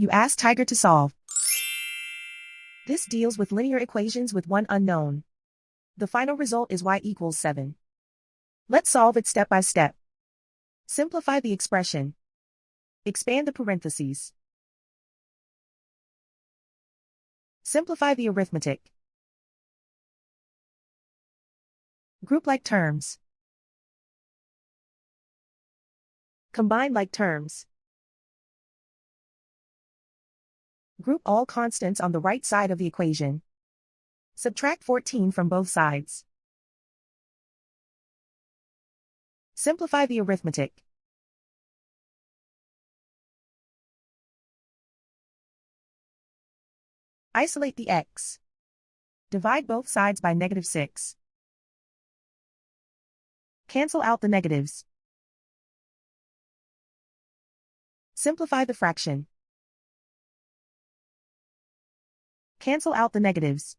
You ask Tiger to solve. This deals with linear equations with one unknown. The final result is y=7. Let's solve it step by step. Simplify the expression. Expand the parentheses. Simplify the arithmetic. Group like terms. Combine like terms. Group all constants on the right side of the equation. Subtract 14 from both sides. Simplify the arithmetic. Isolate the x. Divide both sides by -6. Cancel out the negatives. Simplify the fraction. Cancel out the negatives.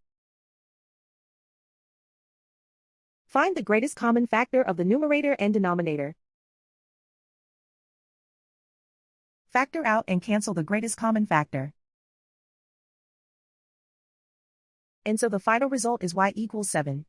Find the greatest common factor of the numerator and denominator. Factor out and cancel the greatest common factor. And so the final result is y=7.